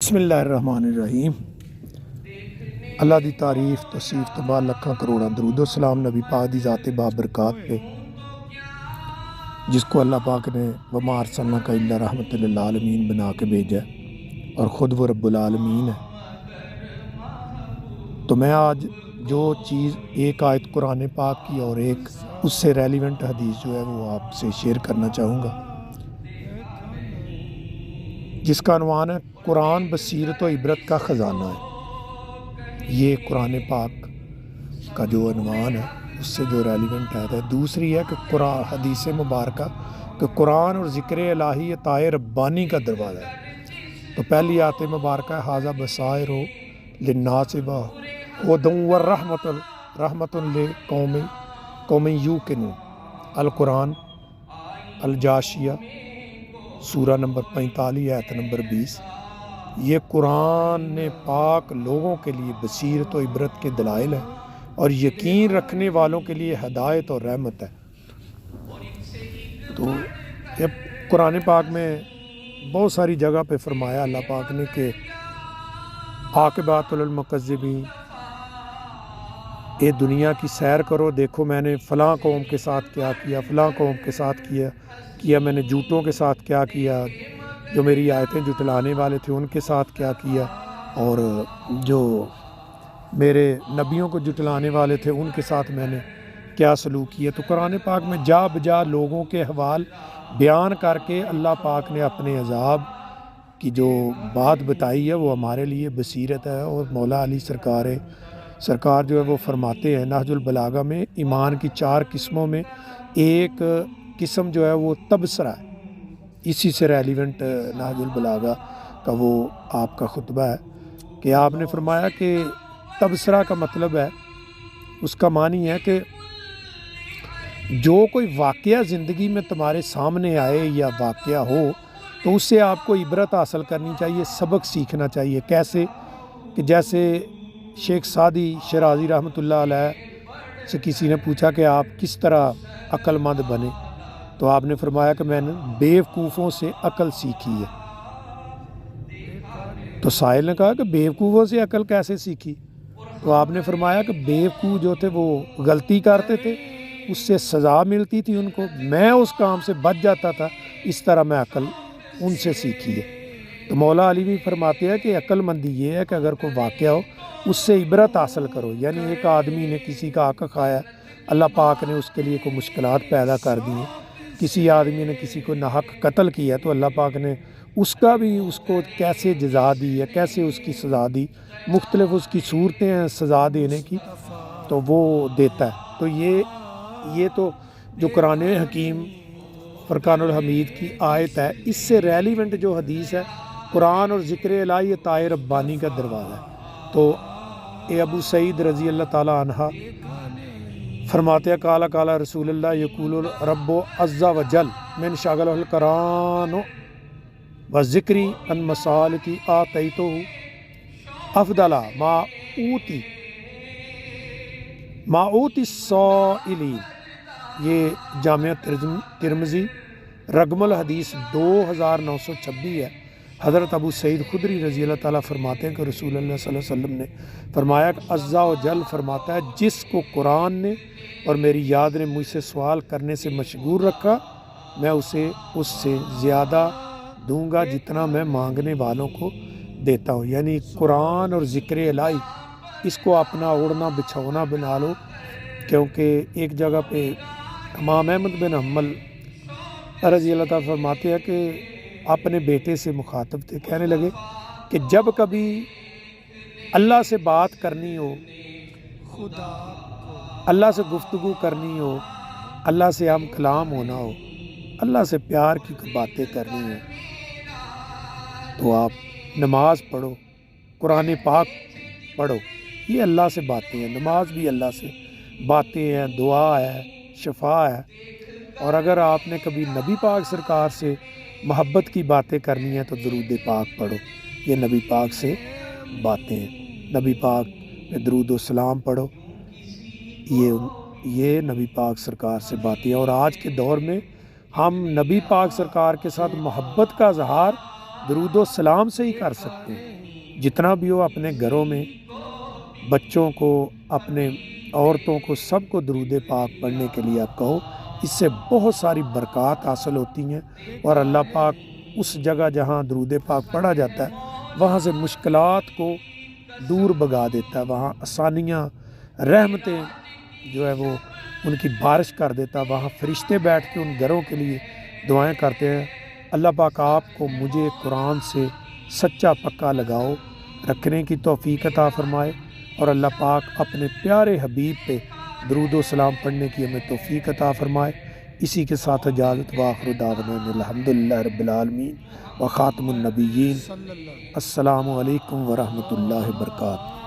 बिस्मिल्लाहिर्रहमानिर्रहीम। अल्लाह दी तारीफ़ तौसीफ़ तबाह लखां करोड़ां दरूद सलाम नबी पाक दी ज़ाते बाबरकात पे, जिसको अल्लाह पाक ने वमा अरसलनाका इल्ला रहमतल लिल आलमीन बना के भेजा और ख़ुद वो रब्बुल आलमीन है। तो मैं आज जो चीज़ एक आयत कुरान पाक की और एक उससे रेलिवेंट हदीस जो है वो आपसे शेयर करना चाहूँगा, जिसका अनवान है कुरान बसीरत व इबरत का ख़जाना है। ये कुरान पाक का जो अनवान है उससे जो रेलिवेंट है। दूसरी है कि कुरान हदीस मुबारक कि कुरान और ज़िक्र इलाही अताए रब्बानी का दरवाज़ा है। तो पहली आयत मुबारक है हाज़ा बसाइर लिन्नास व हुदन व रहमतुन लिक़ौमिन यूक़िनून। अल कुरान अल जाशिया सूरा नंबर 45 आयत नंबर 20। ये कुरान ने पाक लोगों के लिए बसीरत व इबरत के दलाइल है और यकीन रखने वालों के लिए हदायत और रहमत है। तो ये कुरान पाक में बहुत सारी जगह पे फरमाया अल्लाह पाक ने कि आक़िबातुल मुकज़्ज़िबीन, ये दुनिया की सैर करो, देखो मैंने फ़लाँ कौम के साथ क्या किया, फ़लाँ कौम के साथ किया मैंने झूठों के साथ क्या किया, जो मेरी आयतें जुटलाने वाले थे उनके साथ क्या किया, और जो मेरे नबियों को जुटलाने वाले थे उनके साथ मैंने क्या सलूक किया। तो कुरान पाक में जा बजा लोगों के हवाल बयान करके अल्लाह पाक ने अपने अज़ाब की जो बात बताई है वो हमारे लिए बसीरत है। और मौला अली सरकार जो है वो फरमाते हैं नहजुल बलागा में, ईमान की 4 किस्मों में एक किस्म जो है वो तबसरा है। इसी से रेलिवेंट नहजुल बलागा का वो आपका खुतबा है कि आपने फरमाया कि तबसरा का मतलब है, उसका मानी है कि जो कोई वाक़या ज़िंदगी में तुम्हारे सामने आए या वाक़या हो तो उससे आपको इबरत हासिल करनी चाहिए, सबक सीखना चाहिए। कैसे कि जैसे शेख सादी शराजी रहमतुल्लाह अलैह से किसी ने पूछा कि आप किस तरह अक्लमंद बने, तो आपने फरमाया कि मैंने बेवकूफ़ों से अकल सीखी है। तो साहिल ने कहा कि बेवकूफ़ों से अकल कैसे सीखी? तो आपने फरमाया कि बेवकूफ़ जो थे वो गलती करते थे, उससे सज़ा मिलती थी उनको, मैं उस काम से बच जाता था, इस तरह मैं अकल उनसे सीखी है। तो मौला अली भी फरमाते हैं कि अक्लमंदी ये है कि अगर कोई वाक़या हो उससे इबरत हासिल करो। यानी एक आदमी ने किसी का हक़ खाया, अल्लाह पाक ने उसके लिए कोई मुश्किलात पैदा कर दी हैं। किसी आदमी ने किसी को नाहक कत्ल किया तो अल्लाह पाक ने उसको कैसे जज़ा दी है, कैसे उसकी सज़ा दी, मुख्तलिफ उसकी सूरतें हैं सज़ा देने की, तो वो देता है। तो ये तो जो कुरान हकीम फरकानुल हमीद की आयत है, इससे रेलिवेंट जो हदीस है कुरान और ज़िक्र इलाही अताए रब्बानी का दरवाज़ा है। तो ए अबू सईद रज़ी अल्लाह ताला अन्हा फरमाते हैं काला काला रसूलुल्लाह यक़ूलु रब्बु अज़्ज़ा व जल मिन शगलहुल कुरान व ज़िक्री अन मसालिकी आतैतुहु अफ़दला मा ऊती साइलीन। ये जामिया तिरमिज़ी रकमुल हदीस 2926 है। हज़रत अबू सईद खुदरी रज़ी अल्लाह ताला फरमाते हैं कि रसूलुल्लाह सल्लल्लाहु अलैहि वसल्लम ने फरमाया कि अज़्ज़ा व जल फरमाता है जिसको कुरान ने और मेरी याद ने मुझसे सवाल करने से मशगूल रखा, मैं उसे उससे ज़्यादा दूंगा जितना मैं मांगने वालों को देता हूँ। यानी कुरान और ज़िक्र इलाही इसको अपना ओढ़ना बिछौना बना लो, क्योंकि एक जगह पे इमाम अहमद बिन हम्बल रज़ी अल्लाह ताला फरमाते हैं कि अपने बेटे से मुखातब थे, कहने लगे कि जब कभी अल्लाह से बात करनी हो, अल्लाह से गुफ्तगू करनी हो, अल्लाह से हम कलाम होना हो, अल्लाह से प्यार की बातें करनी हो, तो आप नमाज पढ़ो, कुरान पाक पढ़ो। ये अल्लाह से बातें हैं, नमाज भी अल्लाह से बातें हैं, दुआ है, शफा है। और अगर आपने कभी नबी पाक सरकार से मोहब्बत की बातें करनी है तो दरूद पाक पढ़ो। ये नबी पाक से बातें हैं, नबी पाक में दरूद व सलाम पढ़ो, ये नबी पाक सरकार से बातें हैं। और आज के दौर में हम नबी पाक सरकार के साथ मोहब्बत का इज़हार दरूद व सलाम से ही कर सकते हैं। جتنا بھی ہو اپنے گھروں میں بچوں کو، اپنے عورتوں کو، سب کو درود پاک پڑھنے کے لیے آپ کہو۔ اس سے بہت ساری برکات حاصل ہوتی ہیں، اور اللہ پاک اس جگہ جہاں درود پاک پڑھا جاتا ہے وہاں سے مشکلات کو دور بھگا دیتا ہے، وہاں آسانیاں، رحمتیں جو ہے وہ ان کی بارش کر دیتا ہے، وہاں فرشتے بیٹھ کے ان گھروں کے لیے دعائیں کرتے ہیں۔ اللہ پاک آپ کو مجھے قرآن سے سچا پکا لگاؤ رکھنے کی توفیق عطا فرمائے، اور اللہ پاک اپنے پیارے حبیب پہ درود و سلام پڑھنے کی ہمیں توفیق عطا فرمائے۔ اسی کے ساتھ اجازت، وآخر دعوانا الحمدللہ رب العالمین وخاتم النبیین۔ السلام علیکم ورحمۃ اللہ وبرکاتہ۔